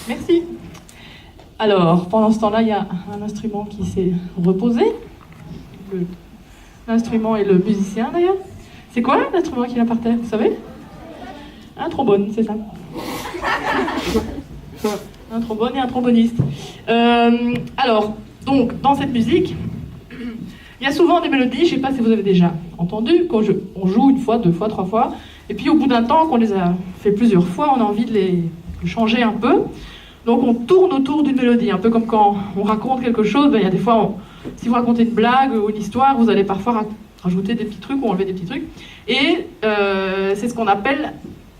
Merci. Alors, pendant ce temps-là, il y a un instrument qui s'est reposé. L'instrument et le musicien, d'ailleurs. C'est quoi l'instrument qu'il a par terre, vous savez? Un trombone, c'est ça. Un trombone et un tromboniste. Alors, donc, dans cette musique, il y a souvent des mélodies, je ne sais pas si vous avez déjà entendu, qu'on joue une fois, deux fois, trois fois, et puis au bout d'un temps, qu'on les a fait plusieurs fois, on a envie de les changer un peu. Donc on tourne autour d'une mélodie, un peu comme quand on raconte quelque chose, il y a des fois, si vous racontez une blague ou une histoire, vous allez parfois rajouter des petits trucs ou enlever des petits trucs. Et c'est ce qu'on appelle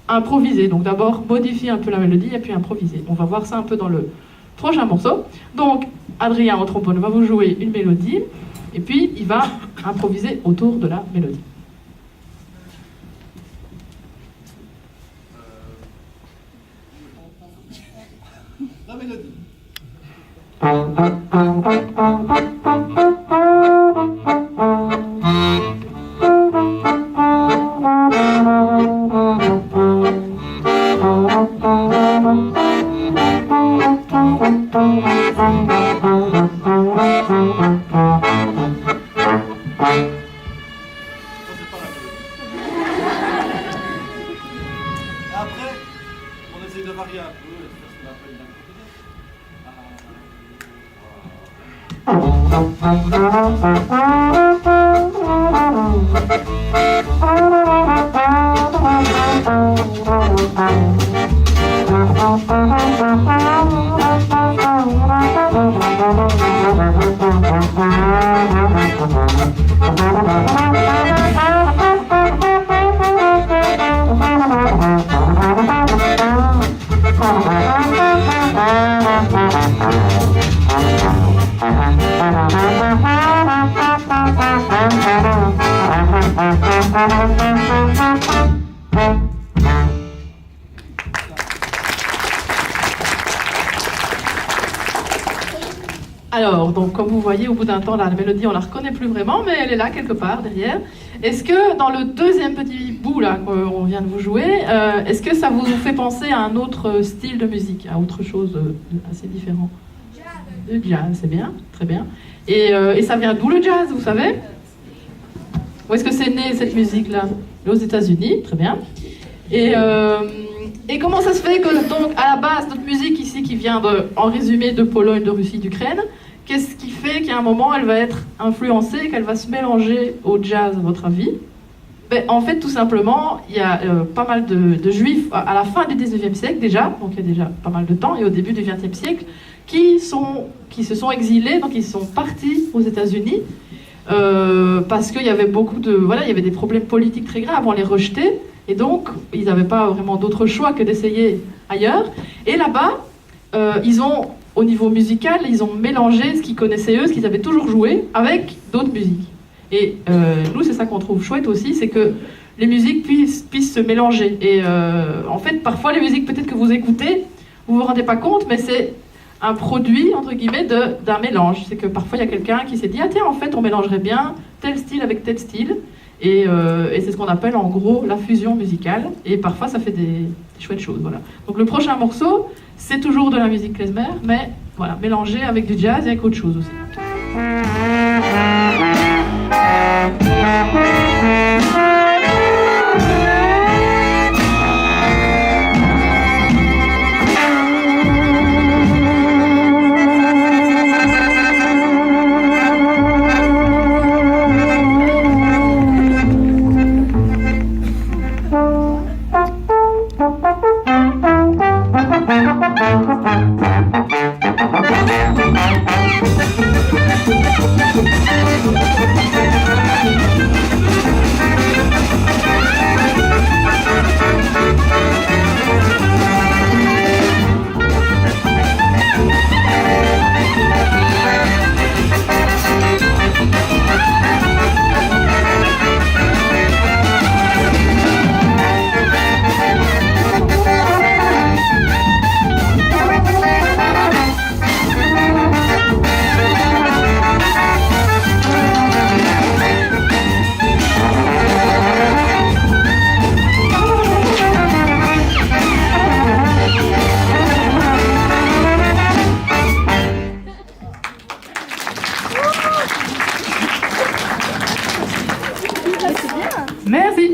improviser. Donc d'abord modifier un peu la mélodie et puis improviser. On va voir ça un peu dans le prochain morceau. Donc Adrien au trombone va vous jouer une mélodie et puis il va improviser autour de la mélodie. La mélodie. Après, on essaye de varier un peu et de faire ce qu'on appelle Alors, donc comme vous voyez, au bout d'un temps, la mélodie, on la reconnaît plus vraiment, mais elle est là quelque part derrière. Est-ce que dans le deuxième petit bout là qu'on vient de vous jouer, est-ce que ça vous fait penser à un autre style de musique, à autre chose assez différent? Le jazz, c'est bien, très bien. Et ça vient d'où le jazz, vous savez? Où est-ce que c'est né cette musique-là? Aux États-Unis, très bien. Et comment ça se fait que, donc, à la base, notre musique ici, qui vient en résumé de Pologne, de Russie, d'Ukraine, qu'est-ce qui fait qu'à un moment, elle va être influencée, qu'elle va se mélanger au jazz, à votre avis? En fait, tout simplement, il y a pas mal de juifs, à la fin du 19e siècle déjà, donc il y a déjà pas mal de temps, et au début du 20e siècle, qui se sont exilés, donc ils sont partis aux États-Unis, parce qu'il y avait il y avait des problèmes politiques très graves, on les rejetait, et donc ils n'avaient pas vraiment d'autre choix que d'essayer ailleurs. Et là-bas, au niveau musical, ils ont mélangé ce qu'ils connaissaient eux, ce qu'ils avaient toujours joué, avec d'autres musiques. Et nous, c'est ça qu'on trouve chouette aussi, c'est que les musiques puissent se mélanger. Et en fait, parfois, les musiques peut-être que vous écoutez, vous vous rendez pas compte, mais c'est un produit, entre guillemets, d'un mélange. C'est que parfois, il y a quelqu'un qui s'est dit « Ah tiens, en fait, on mélangerait bien tel style avec tel style ». Et c'est ce qu'on appelle, en gros, la fusion musicale. Et parfois, ça fait des chouettes choses, voilà. Donc, le prochain morceau, c'est toujours de la musique klezmer, mais voilà, mélangé avec du jazz et avec autre chose aussi. Merci.